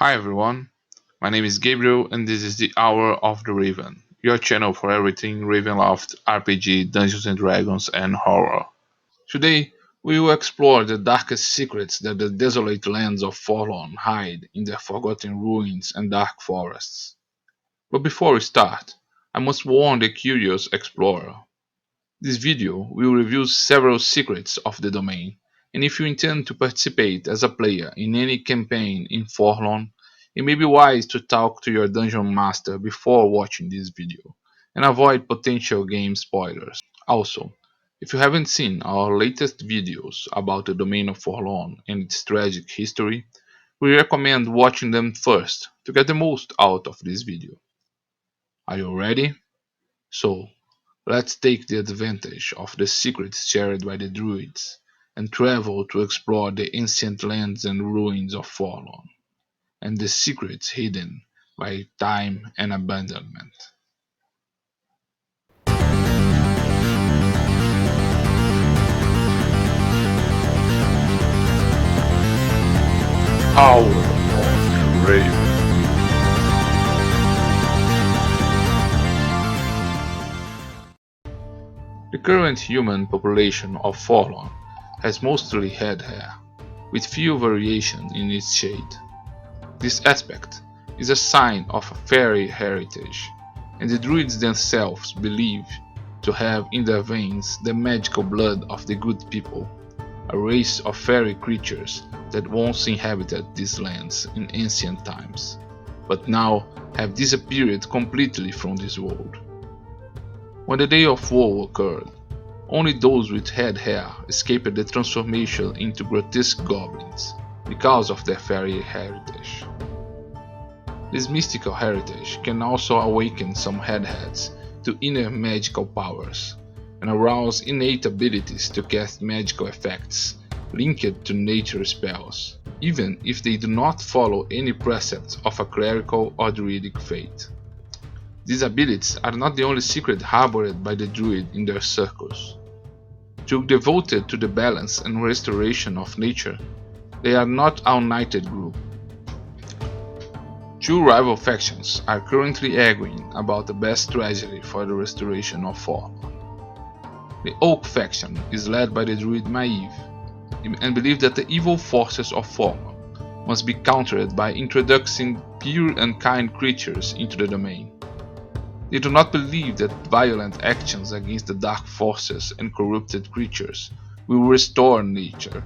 Hi everyone, my name is Gabriel and this is the Hour of the Raven, your channel for everything Ravenloft, RPG, Dungeons and Dragons, and horror. Today, we will explore the darkest secrets that the desolate lands of Forlorn hide in their forgotten ruins and dark forests. But before we start, I must warn the curious explorer. This video will reveal several secrets of the domain, and if you intend to participate as a player in any campaign in Forlorn, it may be wise to talk to your dungeon master before watching this video, and avoid potential game spoilers. Also, if you haven't seen our latest videos about the domain of Forlorn and its tragic history, we recommend watching them first to get the most out of this video. Are you ready? So, let's take the advantage of the secrets shared by the Druids and travel to explore the ancient lands and ruins of Forlorn, and the secrets hidden by time and abandonment. Hour of the Raven. The current human population of Forlorn has mostly red hair, with few variation in its shade. This aspect is a sign of a fairy heritage, and the druids themselves believe to have in their veins the magical blood of the good people, a race of fairy creatures that once inhabited these lands in ancient times, but now have disappeared completely from this world. When the Day of Woe occurred, only those with red hair escaped the transformation into grotesque goblins because of their fairy heritage. This mystical heritage can also awaken some redheads to inner magical powers and arouse innate abilities to cast magical effects linked to nature spells, even if they do not follow any precepts of a clerical or druidic faith. These abilities are not the only secret harbored by the druid in their circles. Though devoted to the balance and restoration of nature, they are not a united group. Two rival factions are currently arguing about the best strategy for the restoration of Forlorn. The Oak faction is led by the druid Maeve, and believe that the evil forces of Forlorn must be countered by introducing pure and kind creatures into the domain. They do not believe that violent actions against the dark forces and corrupted creatures will restore nature,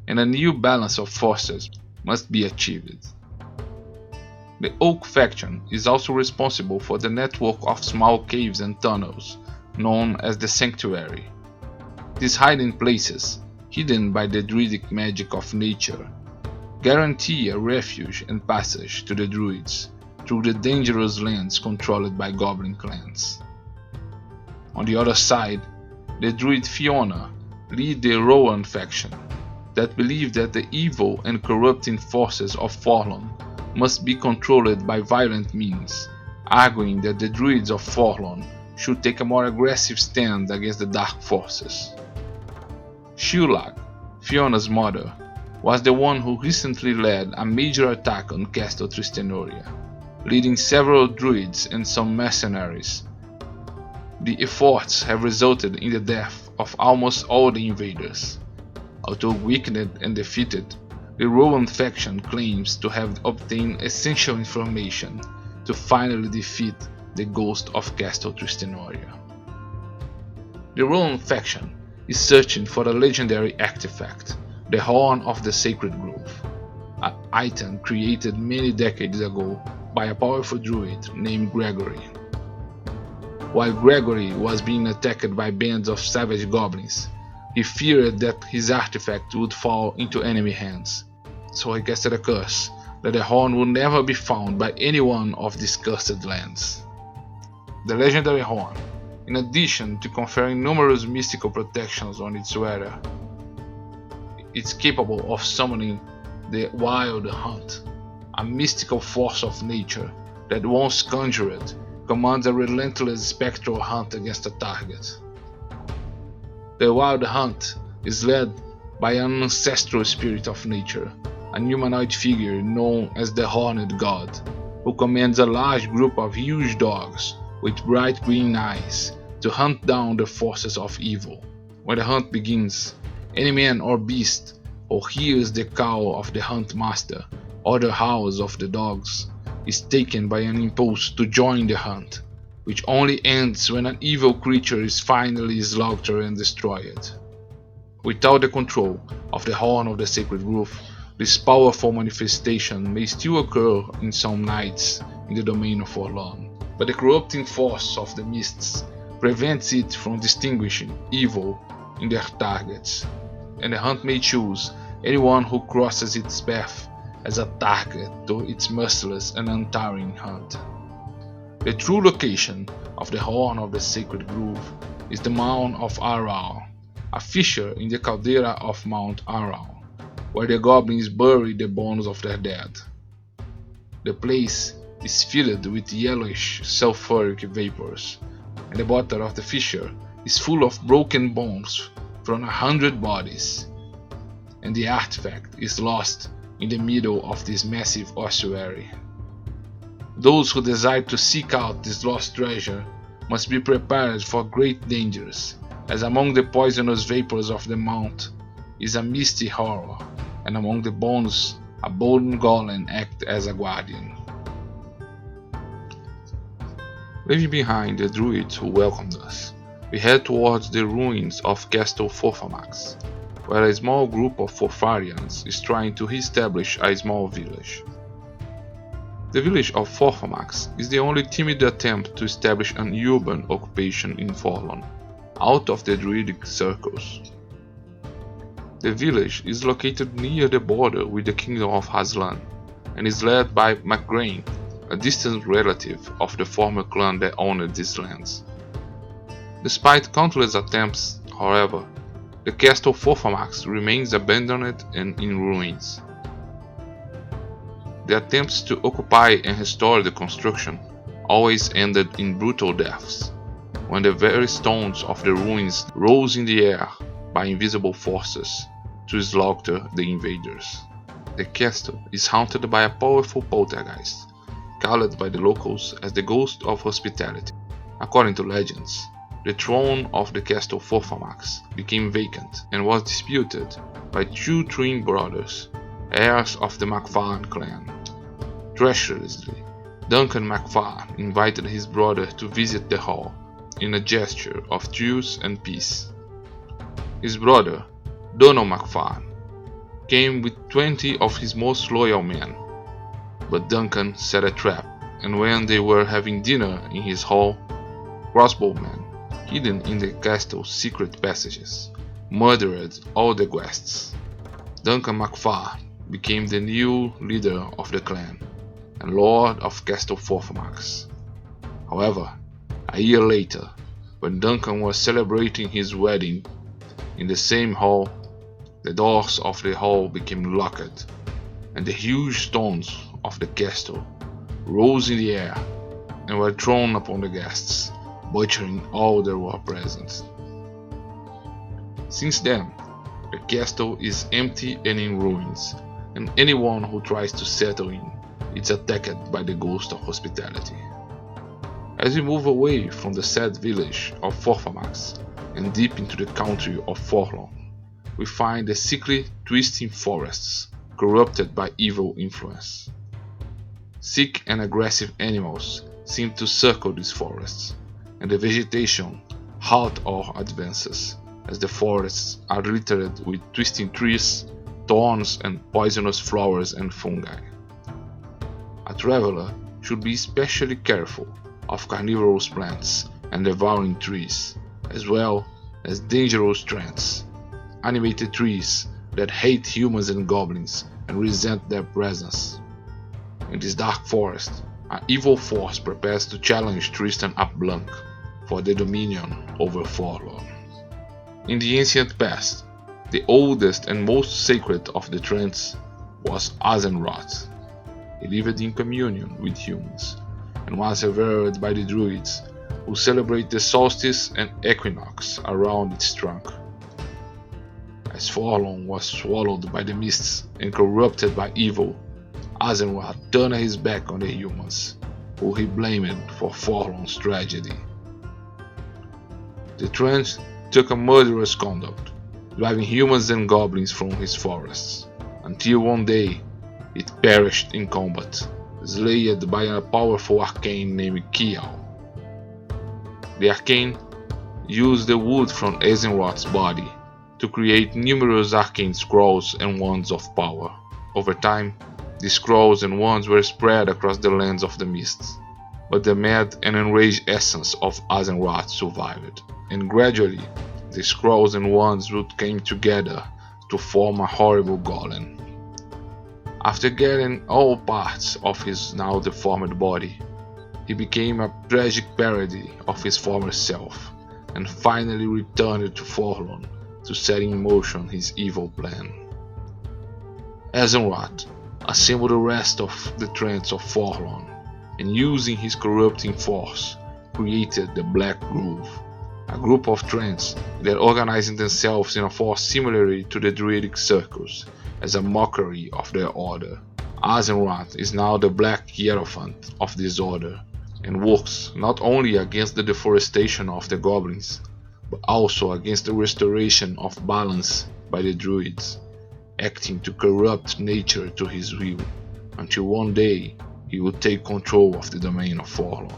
and a new balance of forces must be achieved. The Oak faction is also responsible for the network of small caves and tunnels, known as the Sanctuary. These hiding places, hidden by the druidic magic of nature, guarantee a refuge and passage to the druids through the dangerous lands controlled by goblin clans. On the other side, the druid Fiona lead the Rowan faction that believe that the evil and corrupting forces of Forlorn must be controlled by violent means, arguing that the druids of Forlorn should take a more aggressive stand against the dark forces. Shulag, Fiona's mother, was the one who recently led a major attack on Gaston Tristan, leading several druids and some mercenaries. The efforts have resulted in the death of almost all the invaders. Although weakened and defeated, the Rowan faction claims to have obtained essential information to finally defeat the ghost of Gaston Tristan. The Rowan faction is searching for a legendary artifact, the Horn of the Sacred Grove, an item created many decades ago by a powerful druid named Gregory. While Gregory was being attacked by bands of savage goblins, he feared that his artifact would fall into enemy hands, so he casted a curse that the horn would never be found by anyone of these cursed lands. The legendary horn, in addition to conferring numerous mystical protections on its wearer, is capable of summoning the Wild Hunt, a mystical force of nature that once conjured commands a relentless spectral hunt against a target. The Wild Hunt is led by an ancestral spirit of nature, an humanoid figure known as the Horned God, who commands a large group of huge dogs with bright green eyes to hunt down the forces of evil. When the hunt begins, any man or beast who hears the call of the hunt master or the howls of the dogs is taken by an impulse to join the hunt, which only ends when an evil creature is finally slaughtered and destroyed. Without the control of the Horn of the Sacred Grove, this powerful manifestation may still occur in some nights in the domain of Forlorn, but the corrupting force of the mists prevents it from distinguishing evil in their targets, and the hunt may choose anyone who crosses its path as a target to its merciless and untiring hunt. The true location of the Horn of the Sacred Grove is the Mound of Aral, a fissure in the caldera of Mount Aral, where the goblins bury the bones of their dead. The place is filled with yellowish sulfuric vapors, and the bottom of the fissure is full of broken bones from 100 bodies, and the artifact is lost in the middle of this massive ossuary. Those who desire to seek out this lost treasure must be prepared for great dangers, as among the poisonous vapors of the mount is a misty horror, and among the bones a bold golem acts as a guardian. Leaving behind the druids who welcomed us, we head towards the ruins of Gaston Tristan, where a small group of Forfarians is trying to re-establish a small village. The village of Forfamax is the only timid attempt to establish an urban occupation in Forlorn, out of the druidic circles. The village is located near the border with the Kingdom of Haslan, and is led by MacGrain, a distant relative of the former clan that owned these lands. Despite countless attempts, however, the castle Forfamax remains abandoned and in ruins. The attempts to occupy and restore the construction always ended in brutal deaths, when the very stones of the ruins rose in the air by invisible forces to slaughter the invaders. The castle is haunted by a powerful poltergeist, called by the locals as the Ghost of Hospitality. According to legends, the throne of the castle Forfamax became vacant and was disputed by two twin brothers, heirs of the MacFarlane clan. Treacherously, Duncan MacFarlane invited his brother to visit the hall in a gesture of truce and peace. His brother, Donald MacFarlane, came with 20 of his most loyal men, but Duncan set a trap, and when they were having dinner in his hall, crossbowmen, hidden in the castle's secret passages, murdered all the guests. Duncan MacFarlane became the new leader of the clan and Lord of Castle Forfamax. However, a year later, when Duncan was celebrating his wedding in the same hall, the doors of the hall became locked, and the huge stones of the castle rose in the air and were thrown upon the guests, butchering all that were present. Since then, the castle is empty and in ruins, and anyone who tries to settle in is attacked by the Ghost of Hospitality. As we move away from the sad village of Forfamax and deep into the country of Forlorn, we find the sickly, twisting forests corrupted by evil influence. Sick and aggressive animals seem to circle these forests, and the vegetation halt all advances, as the forests are littered with twisting trees, thorns, and poisonous flowers and fungi. A traveler should be especially careful of carnivorous plants and devouring trees, as well as dangerous trends, animated trees that hate humans and goblins and resent their presence. In this dark forest, an evil force prepares to challenge Tristan ap Blanc for the dominion over Forlorn. In the ancient past, the oldest and most sacred of the trends was Azenroth. He lived in communion with humans, and was revered by the druids, who celebrate the solstice and equinox around its trunk. As Forlorn was swallowed by the mists and corrupted by evil, Azenroth turned his back on the humans, who he blamed for Forlorn's tragedy. The Trance took a murderous conduct, driving humans and goblins from his forests, until one day it perished in combat, slayed by a powerful arcane named Kial. The arcane used the wood from Azenroth's body to create numerous arcane scrolls and wands of power. Over time, the scrolls and wands were spread across the lands of the mists, but the mad and enraged essence of Azenroth survived, and gradually the scrolls and wands came together to form a horrible golem. After getting all parts of his now deformed body, he became a tragic parody of his former self, and finally returned to Forlorn to set in motion his evil plan. Azenroth assembled the rest of the Trance of Forlorn, and using his corrupting force, created the Black Grove, a group of Trance that organized themselves in a force similar to the Druidic Circles, as a mockery of their order. Azenroth is now the Black Hierophant of this order, and works not only against the deforestation of the goblins, but also against the restoration of balance by the druids, acting to corrupt nature to his will, until one day he will take control of the domain of Forlorn.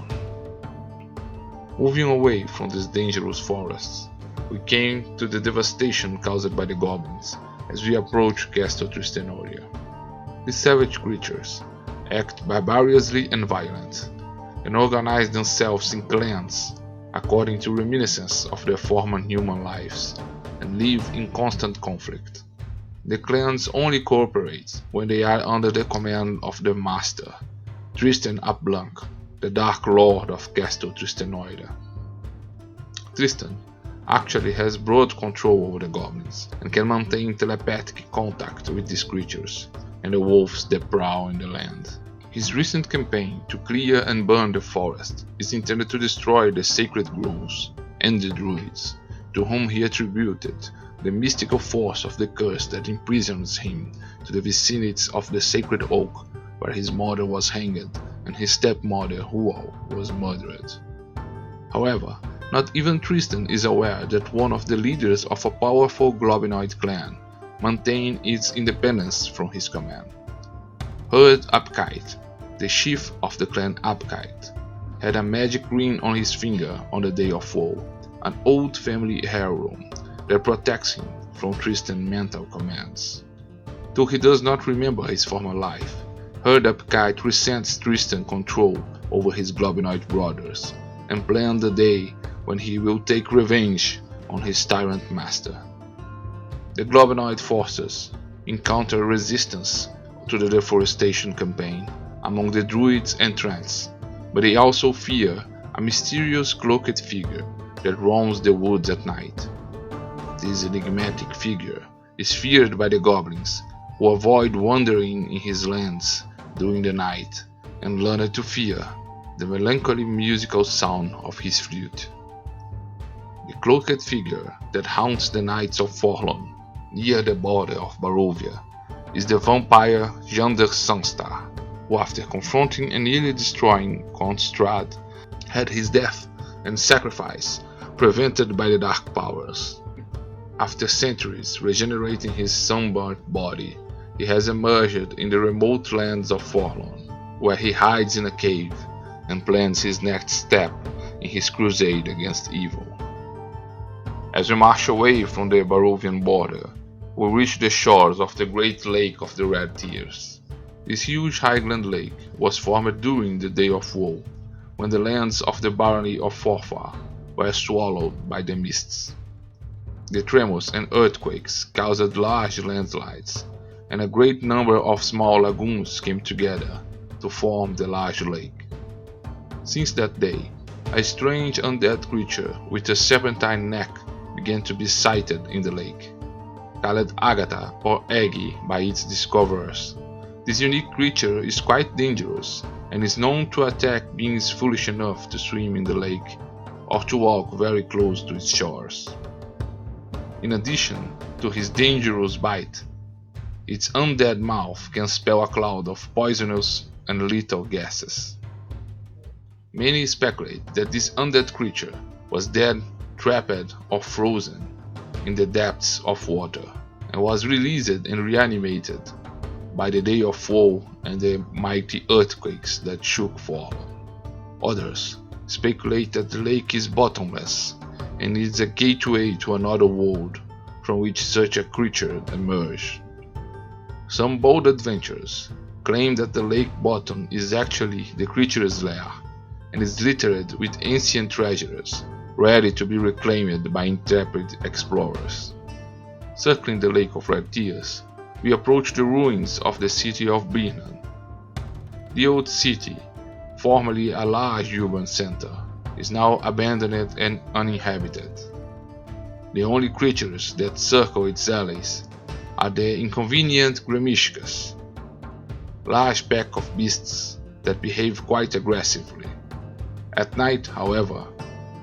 Moving away from these dangerous forests, we came to the devastation caused by the goblins as we approach Gaston Tristan. These savage creatures act barbarously and violent, and organize themselves in clans according to reminiscences of their former human lives, and live in constant conflict. The clans only cooperate when they are under the command of their master, Tristan ap Blanc, the Dark Lord of Gaston Tristan. Tristan actually has broad control over the goblins, and can maintain telepathic contact with these creatures and the wolves that prowl in the land. His recent campaign to clear and burn the forest is intended to destroy the sacred groves and the druids, to whom he attributed the mystical force of the curse that imprisons him to the vicinities of the sacred oak where his mother was hanged and his stepmother Hual was murdered. However, not even Tristan is aware that one of the leaders of a powerful Globinoid clan maintained its independence from his command. Herd Apkite, the chief of the clan Apkite, had a magic ring on his finger on the Day of Woe, an old family heirloom that protects him from Tristan's mental commands. Though he does not remember his former life, Herd Apkite resents Tristan's control over his Globinoid brothers, and plans the day when he will take revenge on his tyrant master. The Globinoid forces encounter resistance to the deforestation campaign among the druids and Trance, but they also fear a mysterious cloaked figure that roams the woods at night. This enigmatic figure is feared by the goblins, who avoid wandering in his lands during the night and learn to fear the melancholy musical sound of his flute. The cloaked figure that haunts the nights of Forlorn, near the border of Barovia, is the vampire Jander Sunstar, who after confronting and nearly destroying Count Strahd, had his death and sacrifice prevented by the dark powers. After centuries regenerating his sunburnt body, he has emerged in the remote lands of Forlorn, where he hides in a cave and plans his next step in his crusade against evil. As we march away from the Barovian border, we reach the shores of the Great Lake of the Red Tears. This huge highland lake was formed during the Day of Woe, when the lands of the barony of Forfar were swallowed by the mists. The tremors and earthquakes caused large landslides, and a great number of small lagoons came together to form the large lake. Since that day, a strange undead creature with a serpentine neck began to be sighted in the lake. Called Agatha or Aggie by its discoverers, this unique creature is quite dangerous and is known to attack beings foolish enough to swim in the lake or to walk very close to its shores. In addition to his dangerous bite, its undead mouth can spell a cloud of poisonous and lethal gases. Many speculate that this undead creature was dead, trapped, or frozen in the depths of water, and was released and reanimated by the Day of Woe and the mighty earthquakes that shook Forlorn. Others speculate that the lake is bottomless and is a gateway to another world from which such a creature emerged. Some bold adventurers claim that the lake bottom is actually the creature's lair and is littered with ancient treasures ready to be reclaimed by intrepid explorers. Circling the Lake of Red Tears, we approach the ruins of the city of Benin. The old city, formerly a large urban center, is now abandoned and uninhabited. The only creatures that circle its alleys are the inconvenient Gremishkas, large pack of beasts that behave quite aggressively. At night, however,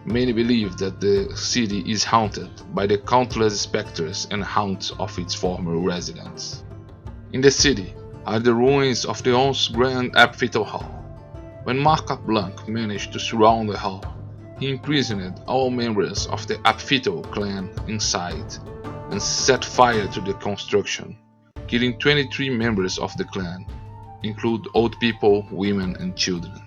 many believe that the city is haunted by the countless specters and haunts of its former residents. In the city are the ruins of the once grand amphitheater hall. When Marc Blanc managed to surround the hall, he imprisoned all members of the amphitheater clan inside and set fire to the construction, killing 23 members of the clan, including old people, women, and children.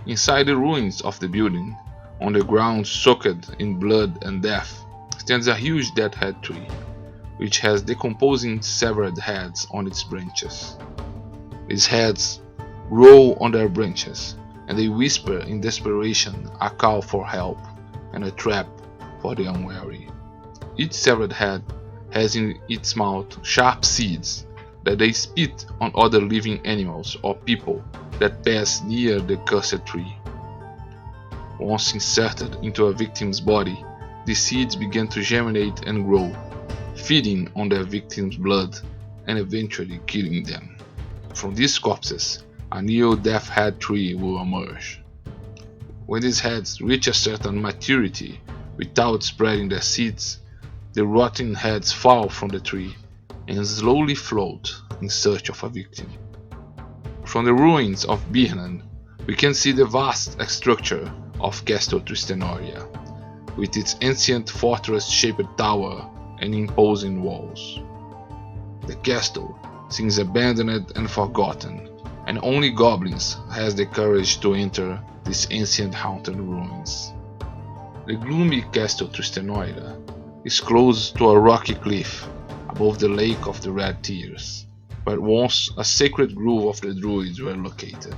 Inside the ruins of the building, on the ground soaked in blood and death, stands a huge deadhead tree, which has decomposing severed heads on its branches. These heads roll on their branches, and they whisper in desperation a call for help and a trap for the unwary. Each severed head has in its mouth sharp seeds that they spit on other living animals or people that pass near the cursed tree. Once inserted into a victim's body, the seeds begin to germinate and grow, feeding on their victim's blood and eventually killing them. From these corpses, a new death head tree will emerge. When these heads reach a certain maturity without spreading their seeds, the rotten heads fall from the tree and slowly float in search of a victim. From the ruins of Benin, we can see the vast structure of Gaston Tristan, with its ancient fortress-shaped tower and imposing walls. The castle seems abandoned and forgotten, and only goblins has the courage to enter these ancient haunted ruins. The gloomy Gaston Tristan is close to a rocky cliff above the Lake of the Red Tears, where once a sacred grove of the druids were located.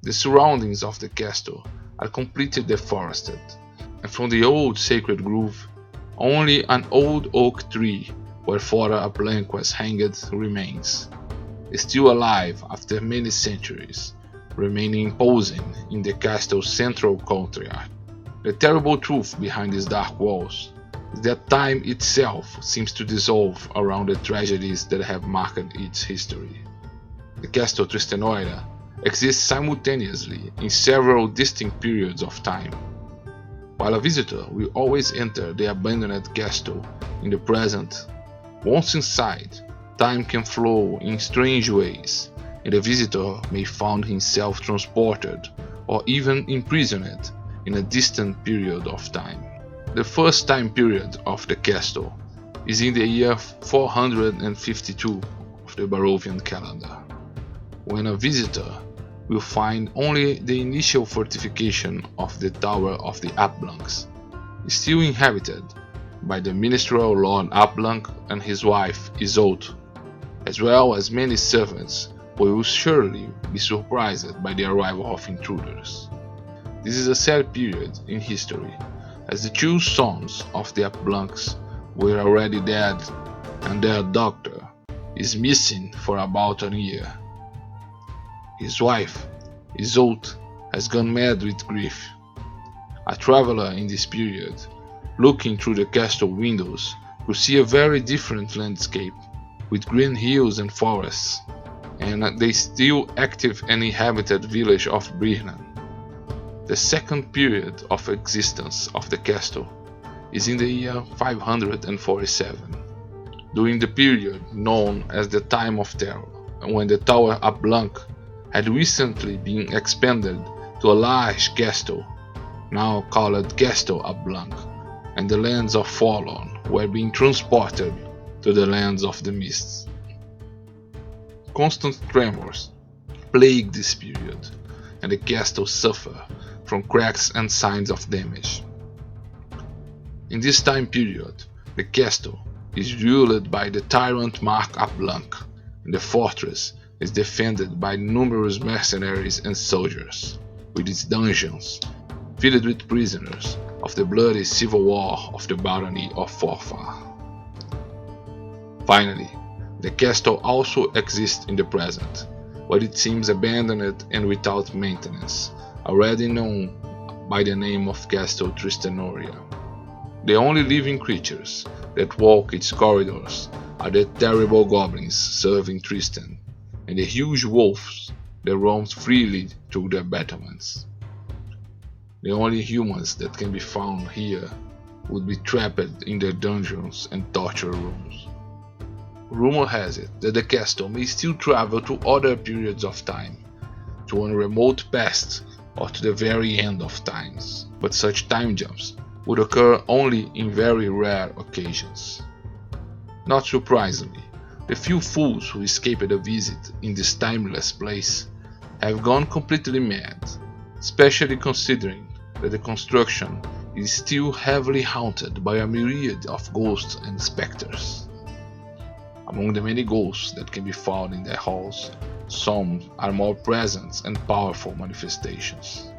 The surroundings of the castle are completely deforested, and from the old sacred grove, only an old oak tree where Flora Blanc was hanged remains, still alive after many centuries, remaining imposing in the castle's central courtyard. The terrible truth behind these dark walls is that time itself seems to dissolve around the tragedies that have marked its history. The Gaston Tristan exists simultaneously in several distinct periods of time. While a visitor will always enter the abandoned castle in the present, once inside, time can flow in strange ways, and the visitor may find himself transported or even imprisoned in a distant period of time. The first time period of the castle is in the year 452 of the Barovian calendar, when a visitor will find only the initial fortification of the Tower of the Apblancs, still inhabited by the minstrel Lord Apblanc and his wife Isolde, as well as many servants who will surely be surprised by the arrival of intruders. This is a sad period in history, as the two sons of the Apblancs were already dead and their doctor is missing for about a year. His wife, Isolde, has gone mad with grief. A traveler in this period, looking through the castle windows, could see a very different landscape, with green hills and forests, and the still active and inhabited village of Benin. The second period of existence of the castle is in the year 547, during the period known as the Time of Terror, when the Tower of Blanc had recently been expanded to a large castle, now called Gaston of Blanc, and the lands of Forlorn were being transported to the lands of the mists. Constant tremors plagued this period, and the castle suffered from cracks and signs of damage. In this time period, the castle is ruled by the tyrant Mark of Blanc, and the fortress is defended by numerous mercenaries and soldiers, with its dungeons filled with prisoners of the bloody civil war of the barony of Forfar. Finally, the castle also exists in the present, but it seems abandoned and without maintenance, already known by the name of Gaston Tristan. The only living creatures that walk its corridors are the terrible goblins serving Tristan, and the huge wolves that roam freely through the battlements. The only humans that can be found here would be trapped in the dungeons and torture rooms. Rumor has it that the castle may still travel to other periods of time, to a remote past or to the very end of times, but such time jumps would occur only in very rare occasions. Not surprisingly, the few fools who escaped a visit in this timeless place have gone completely mad, especially considering that the construction is still heavily haunted by a myriad of ghosts and specters. Among the many ghosts that can be found in the halls, some are more present and powerful manifestations.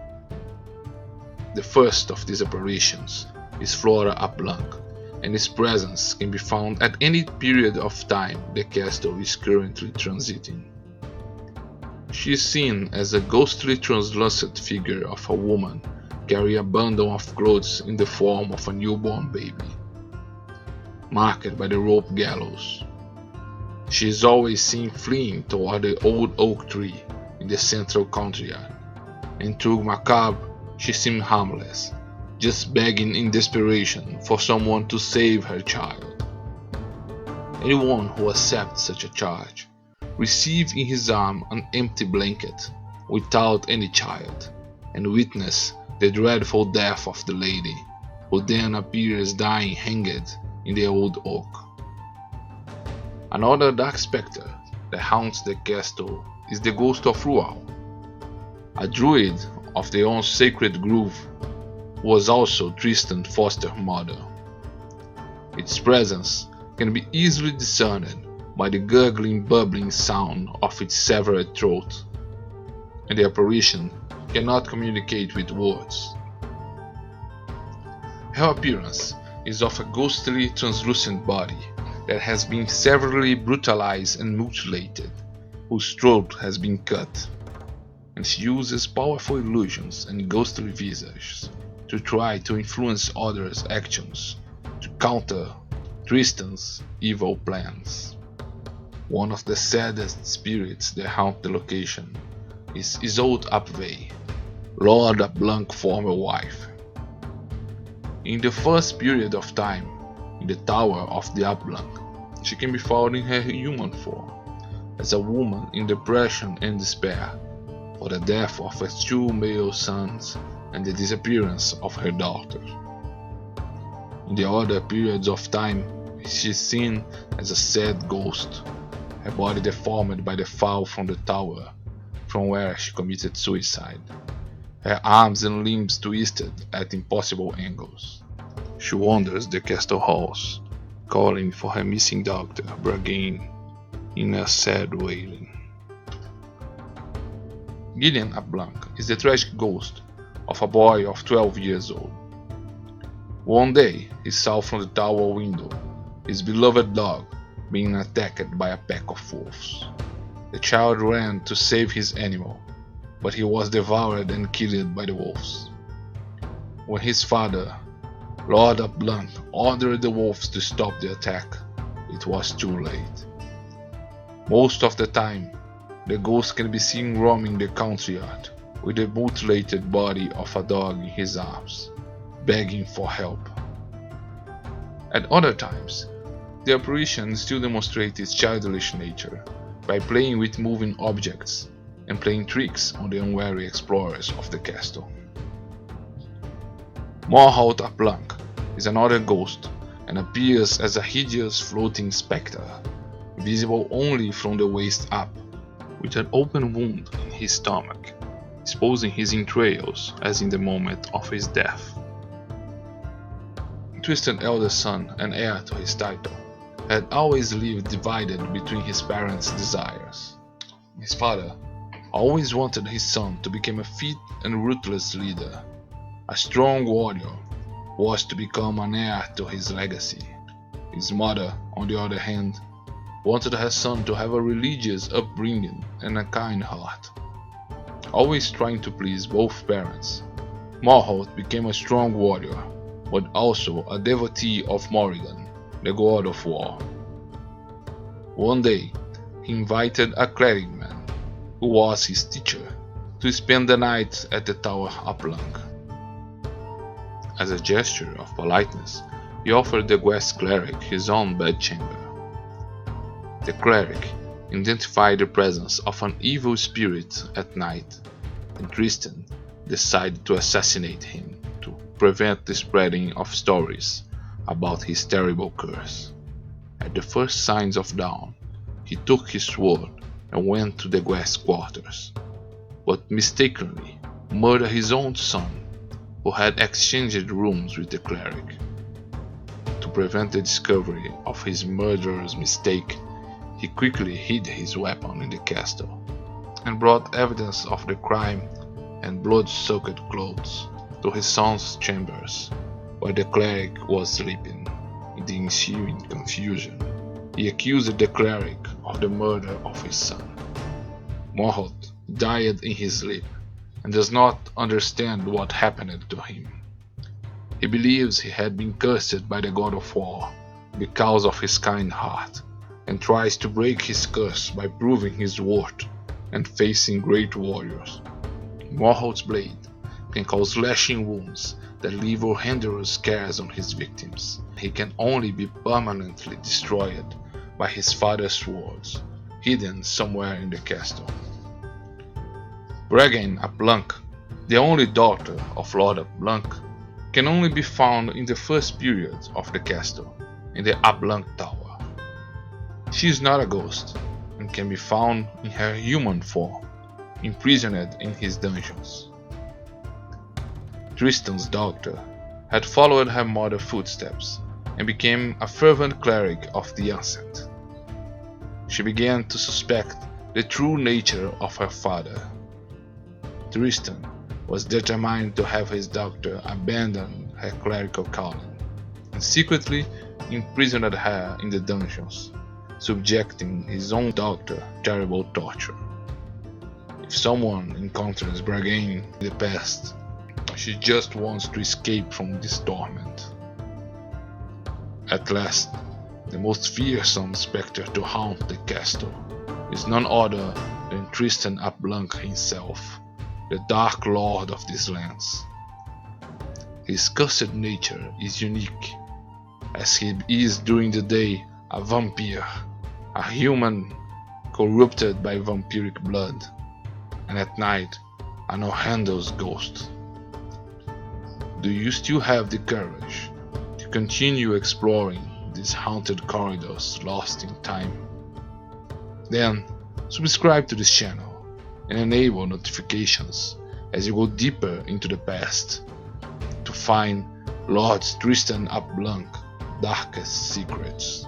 The first of these apparitions is Flora of Blanc, and its presence can be found at any period of time the castle is currently transiting. She is seen as a ghostly translucent figure of a woman carrying a bundle of clothes in the form of a newborn baby, marked by the rope gallows. She is always seen fleeing toward the old oak tree in the central courtyard, and through macabre she seems harmless, just begging in desperation for someone to save her child. Anyone who accepts such a charge receives in his arm an empty blanket without any child, and witness the dreadful death of the lady, who then appears dying hanged in the old oak. Another dark spectre that haunts the castle is the ghost of Ruins, a druid of the unsacred grove who was also Tristan's foster mother. Its presence can be easily discerned by the gurgling bubbling sound of its severed throat, and the apparition cannot communicate with words. Her appearance is of a ghostly translucent body that has been severely brutalized and mutilated, whose throat has been cut, and she uses powerful illusions and ghostly visages to try to influence others' actions to counter Tristan's evil plans. One of the saddest spirits that haunt the location is Isolde Apvey, Lord of Blanc's former wife. In the first period of time, in the Tower of the Blanc, she can be found in her human form, as a woman in depression and despair for the death of her two male sons and the disappearance of her daughter. In the other periods of time, she is seen as a sad ghost, her body deformed by the fall from the tower from where she committed suicide, her arms and limbs twisted at impossible angles. She wanders the castle halls, calling for her missing daughter, Bragin, in a sad wailing. Gideon of Blanc is the tragic ghost of a boy of 12 years old. One day, he saw from the tower window his beloved dog being attacked by a pack of wolves. The child ran to save his animal, but he was devoured and killed by the wolves. When his father, Lord of Blanc, ordered the wolves to stop the attack, it was too late. Most of the time, the ghost can be seen roaming the courtyard with the mutilated body of a dog in his arms, begging for help. At other times, the apparition still demonstrates its childish nature by playing with moving objects and playing tricks on the unwary explorers of the castle. Morholt ap Blanc is another ghost and appears as a hideous floating spectre, visible only from the waist up, with an open wound in his stomach, exposing his entrails as in the moment of his death. Tristan's eldest son and heir to his title had always lived divided between his parents' desires. His father always wanted his son to become a fit and ruthless leader. A strong warrior was to become an heir to his legacy. His mother, on the other hand, wanted her son to have a religious upbringing and a kind heart. Always trying to please both parents, Morholt became a strong warrior, but also a devotee of Morrigan, the god of war. One day, he invited a clergyman, who was his teacher, to spend the night at the Tower ap Blanc. As a gesture of politeness, he offered the guest cleric his own bedchamber. The cleric identified the presence of an evil spirit at night, and Tristan decided to assassinate him to prevent the spreading of stories about his terrible curse. At the first signs of dawn, he took his sword and went to the guest's quarters, but mistakenly murdered his own son, who had exchanged rooms with the cleric. To prevent the discovery of his murderer's mistake, he quickly hid his weapon in the castle, and brought evidence of the crime and blood-soaked clothes to his son's chambers, where the cleric was sleeping. In the ensuing confusion, he accused the cleric of the murder of his son. Morholt died in his sleep and does not understand what happened to him. He believes he had been cursed by the god of war because of his kind heart, and tries to break his curse by proving his worth and facing great warriors. Morholt's blade can cause slashing wounds that leave horrendous scars on his victims. He can only be permanently destroyed by his father's swords, hidden somewhere in the castle. Bragain ap Blanc, the only daughter of Lord ap Blanc, can only be found in the first period of the castle, in the ap Blanc Tower. She is not a ghost, and can be found in her human form, imprisoned in his dungeons. Tristan's daughter had followed her mother's footsteps and became a fervent cleric of the Ancient. She began to suspect the true nature of her father. Tristan was determined to have his daughter abandon her clerical calling, and secretly imprisoned her in the dungeons, subjecting his own daughter to terrible torture. If someone encounters Bragain in the past, she just wants to escape from this torment. At last, the most fearsome spectre to haunt the castle is none other than Tristan ap Blanc himself, the Dark Lord of these lands. His cursed nature is unique, as he is during the day a vampire, a human corrupted by vampiric blood, and at night an horrendous ghost. Do you still have the courage to continue exploring these haunted corridors lost in time? Then subscribe to this channel and enable notifications as you go deeper into the past to find Lord Tristan ap Blanc darkest secrets.